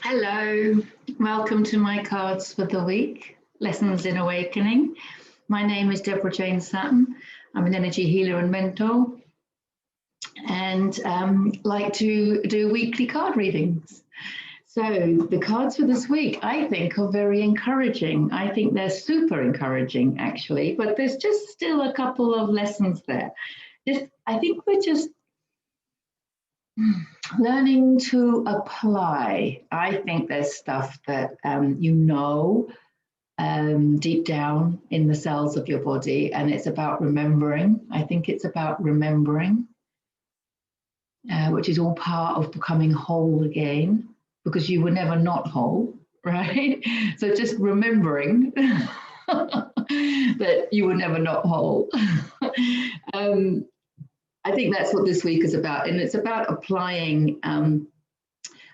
Hello, welcome to my cards for the week, Lessons in Awakening. My name is Deborah Jane Sutton. I'm an energy healer and mentor and like to do weekly card readings. So the cards for this week, I think, are very encouraging. I think they're super encouraging, actually, but there's just still a couple of lessons there. I think we're just learning to apply. I think there's stuff that deep down in the cells of your body, and it's about remembering. I think it's about remembering, which is all part of becoming whole again, because you were never not whole, right? So just remembering that you were never not whole. I think that's what this week is about, and it's about applying and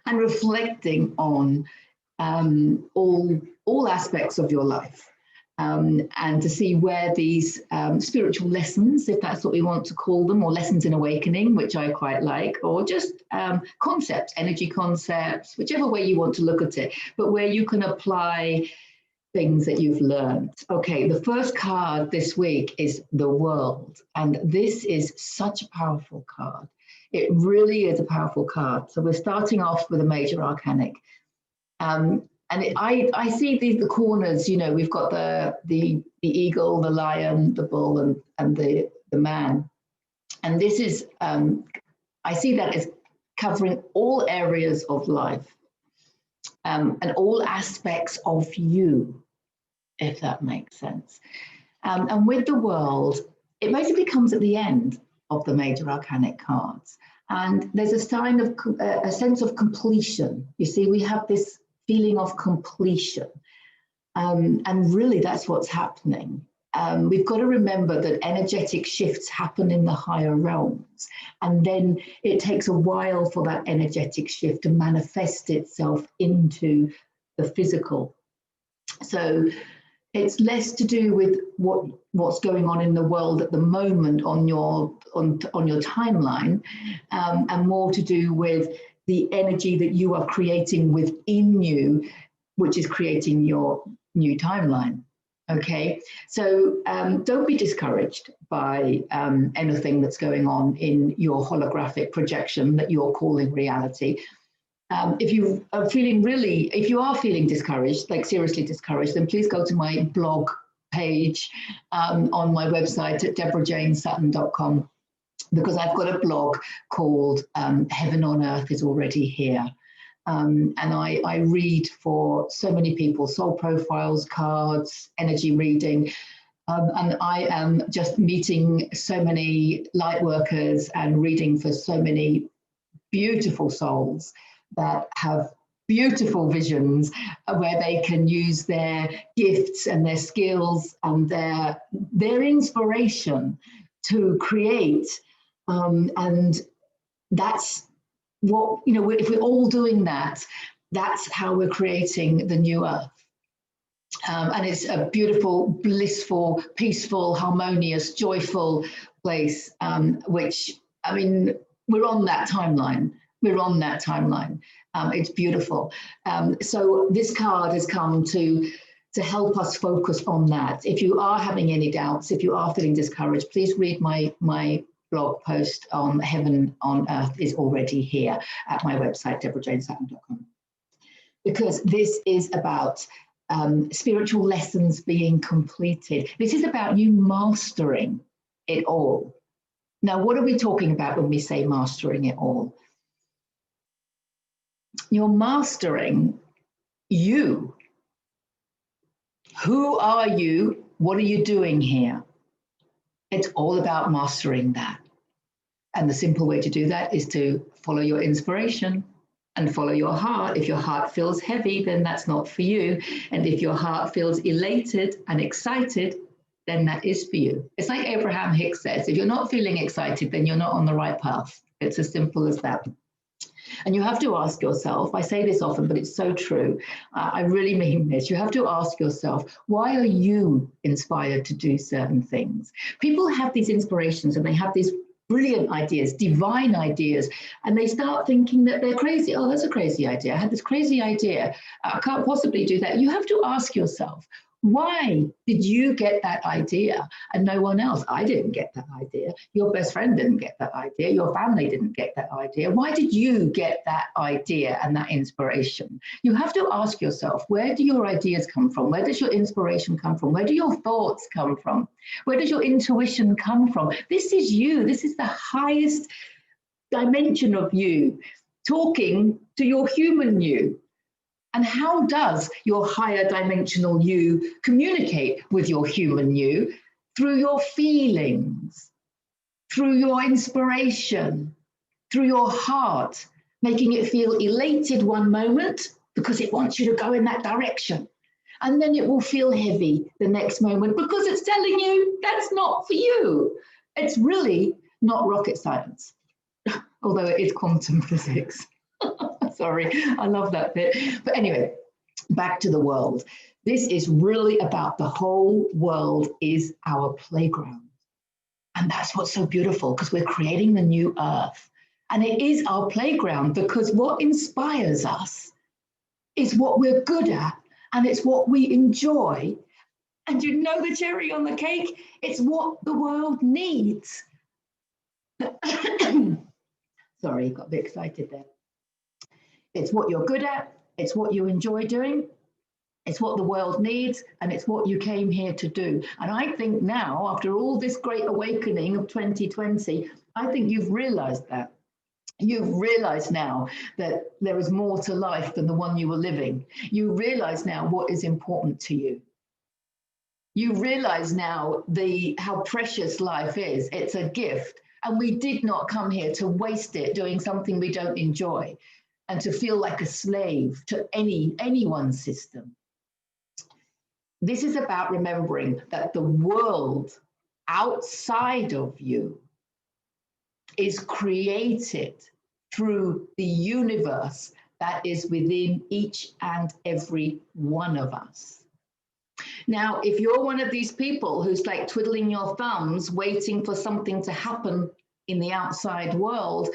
reflecting on all aspects of your life, and to see where these spiritual lessons, if that's what we want to call them, or lessons in awakening, which I quite like, or just concepts, energy concepts, whichever way you want to look at it, but where you can apply things that you've learned. Okay, the first card this week is the World, and this is such a powerful card. It really is a powerful card. So we're starting off with a major arcanic, and I see the corners. You know, we've got the eagle, the lion, the bull, and the man, and this is I see that as covering all areas of life. And all aspects of you, if that makes sense. And with the World, it basically comes at the end of the major arcanic cards. And there's a sign of a sense of completion. You see, we have this feeling of completion. And really, that's what's happening. We've got to remember that energetic shifts happen in the higher realms, and then it takes a while for that energetic shift to manifest itself into the physical. So it's less to do with what's going on in the world at the moment on your timeline, and more to do with the energy that you are creating within you, which is creating your new timeline. Okay, so don't be discouraged by anything that's going on in your holographic projection that you're calling reality. If you are feeling discouraged, like seriously discouraged, then please go to my blog page on my website at deborahjanesutton.com, because I've got a blog called Heaven on Earth is Already Here. And I read for so many people, soul profiles, cards, energy reading, and I am just meeting so many light workers and reading for so many beautiful souls that have beautiful visions where they can use their gifts and their skills and their inspiration to create, and that's what, you know, if we're all doing that, that's how we're creating the new earth. And it's a beautiful, blissful, peaceful, harmonious, joyful place, which, I mean, we're on that timeline. We're on that timeline. It's beautiful. So this card has come to help us focus on that. If you are having any doubts, if you are feeling discouraged, please read my blog post on Heaven on Earth is Already Here at my website, deborahjanesutton.com. Because this is about spiritual lessons being completed. This is about you mastering it all. Now, what are we talking about when we say mastering it all? You're mastering you. Who are you? What are you doing here? It's all about mastering that. And the simple way to do that is to follow your inspiration and follow your heart. If your heart feels heavy, then that's not for you. And if your heart feels elated and excited, then that is for you. It's like Abraham Hicks says, if you're not feeling excited, then you're not on the right path. It's as simple as that. And you have to ask yourself, I say this often, but it's so true. I really mean this. You have to ask yourself, why are you inspired to do certain things? People have these inspirations and they have these brilliant ideas, divine ideas, and they start thinking that they're crazy. Oh, that's a crazy idea. I had this crazy idea. I can't possibly do that. You have to ask yourself, why did you get that idea and no one else? I didn't get that idea. Your best friend didn't get that idea. Your family didn't get that idea. Why did you get that idea and that inspiration? You have to ask yourself, where do your ideas come from? Where does your inspiration come from? Where do your thoughts come from? Where does your intuition come from? This is you. This is the highest dimension of you talking to your human you. And how does your higher dimensional you communicate with your human you? Through your feelings, through your inspiration, through your heart, making it feel elated one moment because it wants you to go in that direction. And then it will feel heavy the next moment because it's telling you that's not for you. It's really not rocket science, although it is quantum physics. Sorry, I love that bit. But anyway, back to the world. This is really about the whole world is our playground. And that's what's so beautiful, because we're creating the new earth. And it is our playground because what inspires us is what we're good at and it's what we enjoy. And you know the cherry on the cake? It's what the world needs. Sorry, got a bit excited there. It's what you're good at, it's what you enjoy doing, it's what the world needs, and it's what you came here to do. And I think now, after all this great awakening of 2020, I think you've realized that. You've realized now that there is more to life than the one you were living. You realize now what is important to you. You realize now how precious life is. It's a gift. And we did not come here to waste it doing something we don't enjoy and to feel like a slave to anyone's system. This is about remembering that the world outside of you is created through the universe that is within each and every one of us. Now, if you're one of these people who's like twiddling your thumbs, waiting for something to happen in the outside world,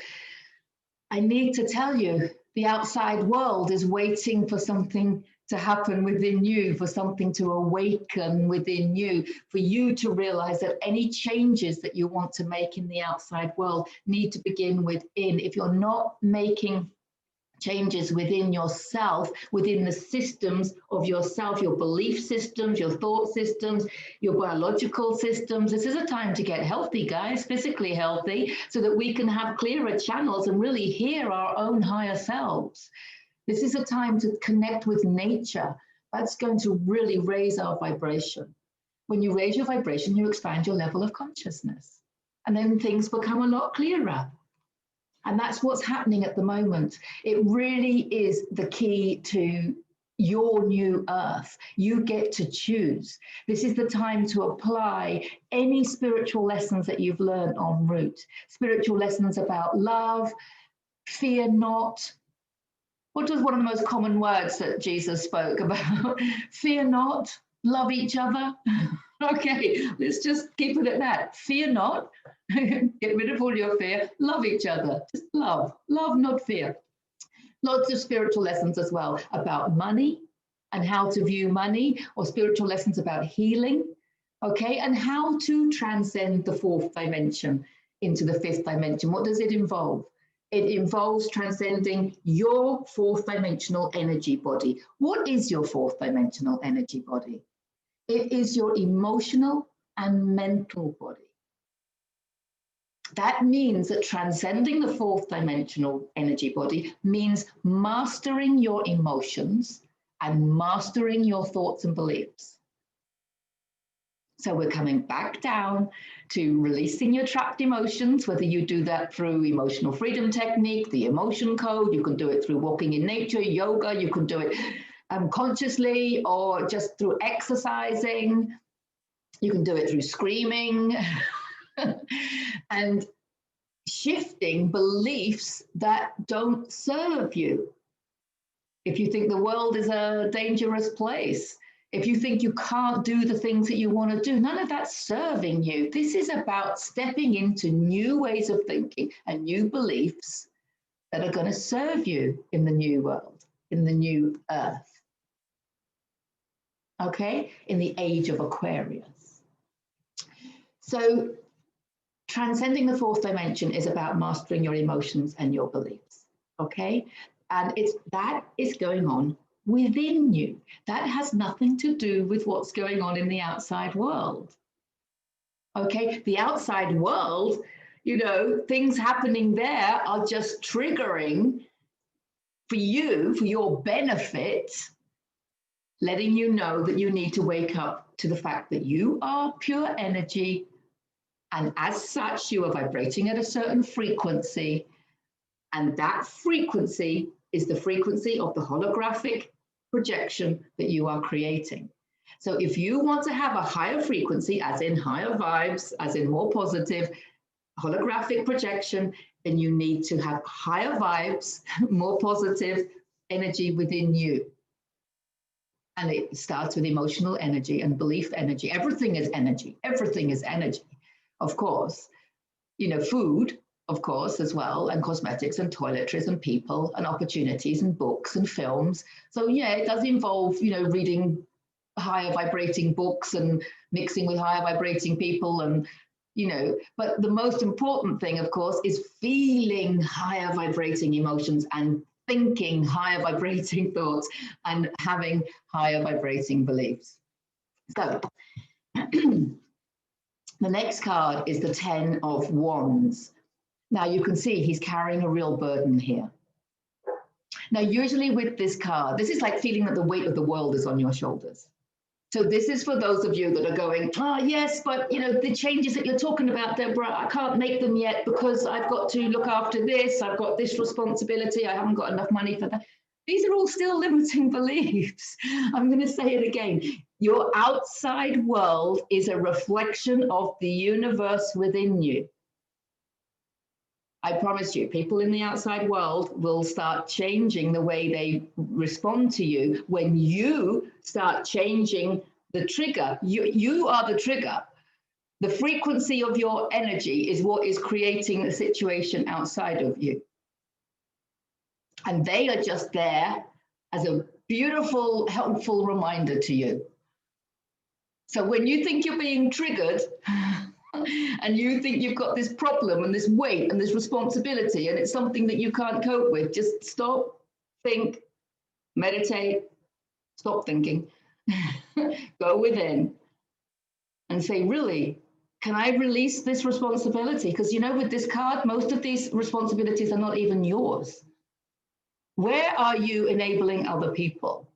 I need to tell you, the outside world is waiting for something to happen within you, for something to awaken within you, for you to realize that any changes that you want to make in the outside world need to begin within. If you're not making changes within yourself, within the systems of yourself, your belief systems, your thought systems, your biological systems. This is a time to get healthy, guys, physically healthy, so that we can have clearer channels and really hear our own higher selves. This is a time to connect with nature. That's going to really raise our vibration. When you raise your vibration, you expand your level of consciousness, and then things become a lot clearer. And that's what's happening at the moment. It really is the key to your new earth. You get to choose. This is the time to apply any spiritual lessons that you've learned en route. Spiritual lessons about love, fear not. What was one of the most common words that Jesus spoke about? Fear not, love each other. Okay, let's just keep it at that. Fear not. Get rid of all your fear. Love each other. Just love. Love, not fear. Lots of spiritual lessons as well about money and how to view money, or spiritual lessons about healing, okay, and how to transcend the fourth dimension into the fifth dimension. What does it involve? It involves transcending your fourth dimensional energy body. What is your fourth dimensional energy body? It is your emotional and mental body. That means that transcending the fourth dimensional energy body means mastering your emotions and mastering your thoughts and beliefs. So we're coming back down to releasing your trapped emotions, whether you do that through emotional freedom technique, the emotion code, you can do it through walking in nature, yoga, you can do it consciously or just through exercising. You can do it through screaming and shifting beliefs that don't serve you. If you think the world is a dangerous place, if you think you can't do the things that you want to do, none of that's serving you. This is about stepping into new ways of thinking and new beliefs that are going to serve you in the new world, in the new earth. Okay, in the age of Aquarius. So transcending the fourth dimension is about mastering your emotions and your beliefs. Okay, and that is going on within you. That has nothing to do with what's going on in the outside world. Okay, the outside world, you know, things happening there are just triggering for you, for your benefit, letting you know that you need to wake up to the fact that you are pure energy, and as such, you are vibrating at a certain frequency, and that frequency is the frequency of the holographic projection that you are creating. So if you want to have a higher frequency, as in higher vibes, as in more positive holographic projection, then you need to have higher vibes, more positive energy within you. And it starts with emotional energy and belief energy. Everything is energy. Everything is energy, of course. You know, food, of course, as well, and cosmetics and toiletries and people and opportunities and books and films. So yeah, it does involve, you know, reading higher vibrating books and mixing with higher vibrating people, and, you know, but the most important thing, of course, is feeling higher vibrating emotions and thinking higher vibrating thoughts and having higher vibrating beliefs. So the next card is the 10 of Wands. Now you can see he's carrying a real burden here. Now, usually with this card, this is like feeling that the weight of the world is on your shoulders. So this is for those of you that are going, oh, yes, but, you know, the changes that you're talking about, Deborah, I can't make them yet because I've got to look after this. I've got this responsibility. I haven't got enough money for that. These are all still limiting beliefs. I'm going to say it again. Your outside world is a reflection of the universe within you. I promise you, people in the outside world will start changing the way they respond to you when you start changing the trigger. You are the trigger. The frequency of your energy is what is creating the situation outside of you. And they are just there as a beautiful, helpful reminder to you. So when you think you're being triggered, and you think you've got this problem and this weight and this responsibility and it's something that you can't cope with, just stop, think, meditate, stop thinking, go within and say, really, can I release this responsibility? Because, you know, with this card, most of these responsibilities are not even yours. Where are you enabling other people?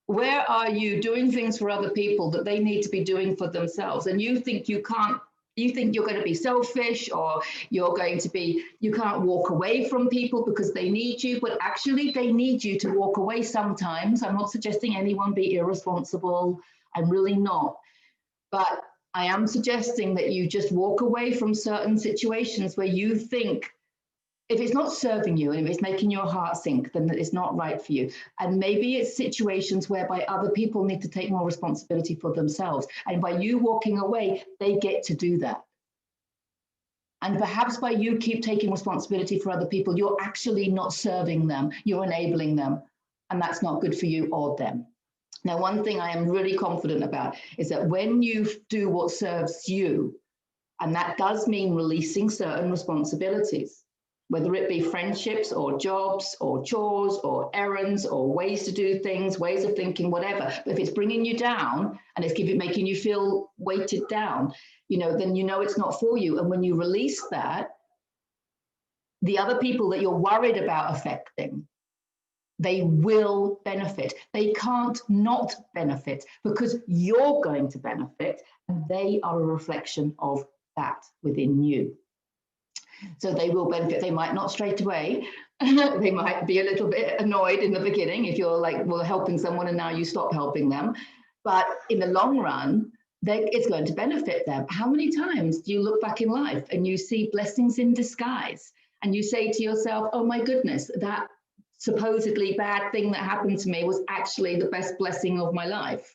Where are you doing things for other people that they need to be doing for themselves? And you think you can't. You think you're going to be selfish, or you're going to be, you can't walk away from people because they need you, but actually they need you to walk away sometimes. I'm not suggesting anyone be irresponsible. I'm really not. But I am suggesting that you just walk away from certain situations where you think, if it's not serving you and if it's making your heart sink, then it's not right for you. And maybe it's situations whereby other people need to take more responsibility for themselves. And by you walking away, they get to do that. And perhaps by you keep taking responsibility for other people, you're actually not serving them, you're enabling them. And that's not good for you or them. Now, one thing I am really confident about is that when you do what serves you, and that does mean releasing certain responsibilities, whether it be friendships or jobs or chores or errands or ways to do things, ways of thinking, whatever. But if it's bringing you down and it's making you feel weighted down, you know, then you know it's not for you. And when you release that, the other people that you're worried about affecting, they will benefit. They can't not benefit because you're going to benefit, and they are a reflection of that within you. So they will benefit. They might not straight away. They might be a little bit annoyed in the beginning if you're like, well, helping someone and now you stop helping them. But in the long run, it's going to benefit them. How many times do you look back in life and you see blessings in disguise and you say to yourself, oh my goodness, that supposedly bad thing that happened to me was actually the best blessing of my life?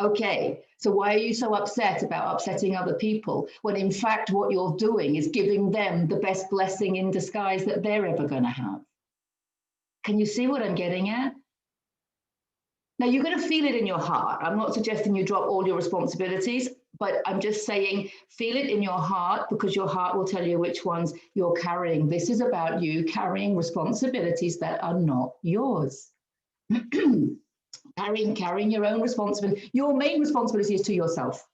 Okay, so why are you so upset about upsetting other people when in fact what you're doing is giving them the best blessing in disguise that they're ever going to have? Can you see what I'm getting at? Now, you're going to feel it in your heart. I'm not suggesting you drop all your responsibilities, but I'm just saying feel it in your heart, because your heart will tell you which ones you're carrying. This is about you carrying responsibilities that are not yours. carrying your own responsibility. Your main responsibility is to yourself.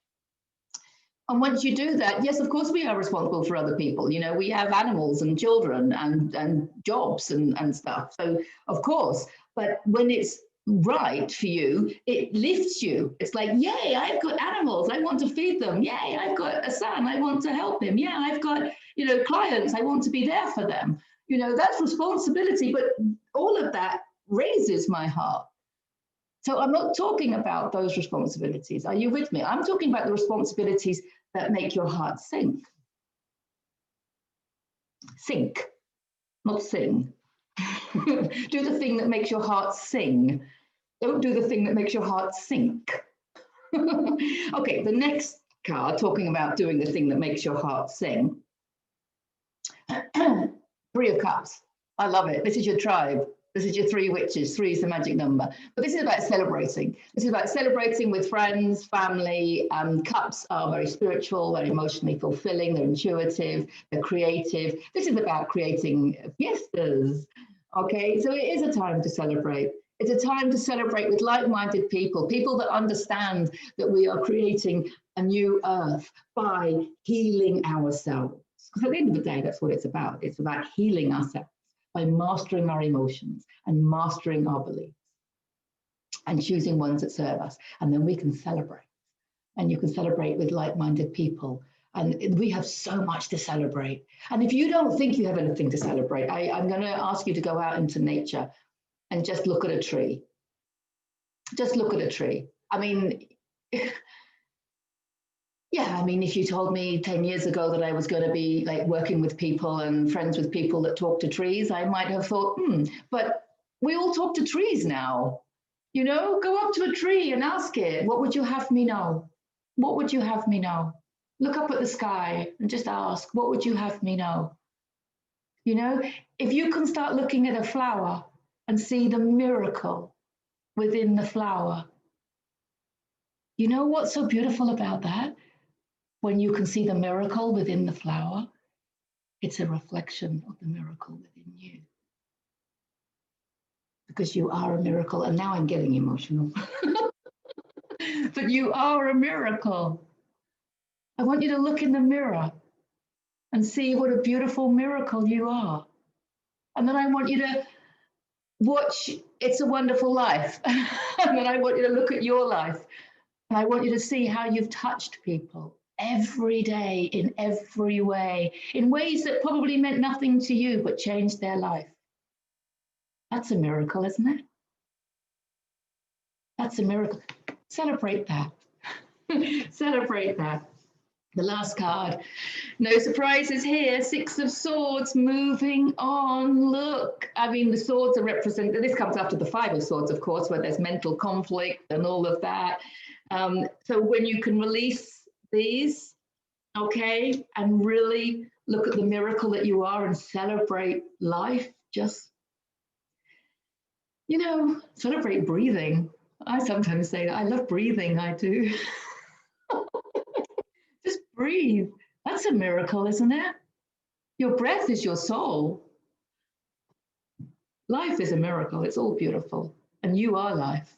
And once you do that, yes, of course, we are responsible for other people. You know, we have animals and children and jobs and stuff. So, of course, but when it's right for you, it lifts you. It's like, yay, I've got animals. I want to feed them. Yay, I've got a son. I want to help him. Yeah, I've got, you know, clients. I want to be there for them. You know, that's responsibility. But all of that raises my heart. So I'm not talking about those responsibilities. Are you with me? I'm talking about the responsibilities that make your heart sink. Sink, not sing. Do the thing that makes your heart sing. Don't do the thing that makes your heart sink. Okay, the next card, talking about doing the thing that makes your heart sing. Three of Cups. I love it. This is your tribe. This is your three witches. Three is the magic number. But this is about celebrating. This is about celebrating with friends, family. Cups are very spiritual, very emotionally fulfilling. They're intuitive. They're creative. This is about creating fiestas. Okay, so it is a time to celebrate. It's a time to celebrate with like-minded people, people that understand that we are creating a new earth by healing ourselves. Because at the end of the day, that's what it's about. It's about healing ourselves by mastering our emotions and mastering our beliefs and choosing ones that serve us. And then we can celebrate. And you can celebrate with like-minded people. And we have so much to celebrate. And if you don't think you have anything to celebrate, I'm going to ask you to go out into nature and just look at a tree. Just look at a tree. I mean, yeah, I mean, if you told me 10 years ago that I was going to be like working with people and friends with people that talk to trees, I might have thought, but we all talk to trees now. You know, go up to a tree and ask it, what would you have me know? What would you have me know? Look up at the sky and just ask, what would you have me know? You know, if you can start looking at a flower and see the miracle within the flower, you know what's so beautiful about that? When you can see the miracle within the flower, it's a reflection of the miracle within you. Because you are a miracle. And now I'm getting emotional. But you are a miracle. I want you to look in the mirror and see what a beautiful miracle you are. And then I want you to watch It's a Wonderful Life. And then I want you to look at your life. And I want you to see how you've touched people every day, in every way, in ways that probably meant nothing to you, but changed their life. That's a miracle, isn't it? That's a miracle. Celebrate that. Celebrate that. The last card. No surprises here. Six of Swords, moving on. Look, I mean, the swords are represented. This comes after the Five of Swords, of course, where there's mental conflict and all of that. So when you can release these, okay, and really look at the miracle that you are and celebrate life, just, you know, celebrate breathing. I sometimes say that I love breathing, I do. Just breathe. That's a miracle, isn't it? Your breath is your soul. Life is a miracle. It's all beautiful. And you are life.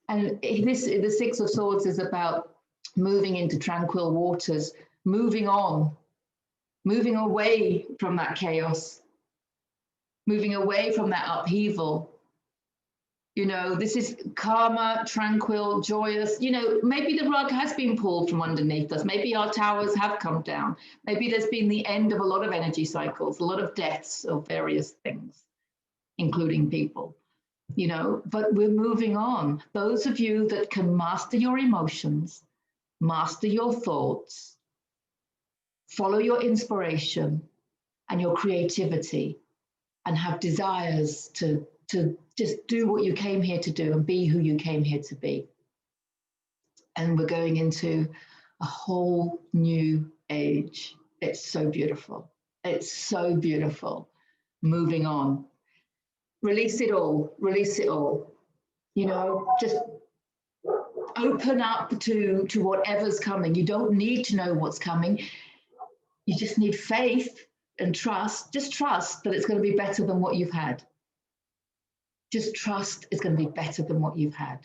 And the Six of Swords is about moving into tranquil waters, moving on, moving away from that chaos, moving away from that upheaval. You know, this is calmer, tranquil, joyous. You know, maybe the rug has been pulled from underneath us. Maybe our towers have come down. Maybe there's been the end of a lot of energy cycles, a lot of deaths of various things, including people. You know, but we're moving on. Those of you that can master your emotions, master your thoughts, follow your inspiration and your creativity, and have desires to just do what you came here to do and be who you came here to be. and we're going into a whole new age. It's so beautiful. It's so beautiful. Moving on. Release it all. Release it all. Just open up to whatever's coming. You don't need to know what's coming. You just need faith and trust. Just trust that it's going to be better than what you've had. Just trust it's going to be better than what you've had.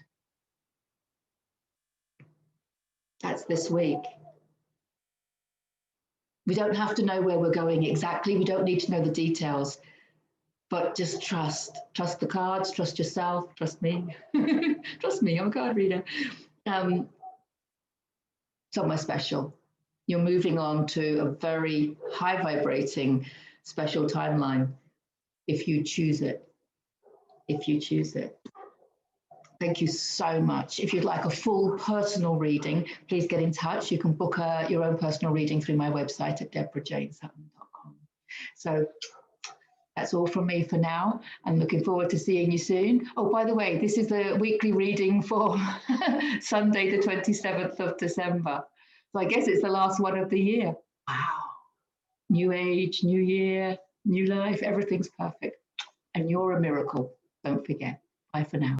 That's this week. We don't have to know where we're going exactly. We don't need to know the details, but just trust. Trust the cards, trust yourself, trust me. Trust me, I'm a card reader. Somewhere special. You're moving on to a very high vibrating special timeline if you choose it. If you choose it. Thank you so much. If you'd like a full personal reading, please get in touch. You can book your own personal reading through my website at deborahjanesutton.com. So that's all from me for now. I'm looking forward to seeing you soon. Oh, by the way, this is the weekly reading for Sunday, the 27th of December. So I guess it's the last one of the year. Wow. New age, new year, new life, everything's perfect. And you're a miracle. Don't forget. Bye for now.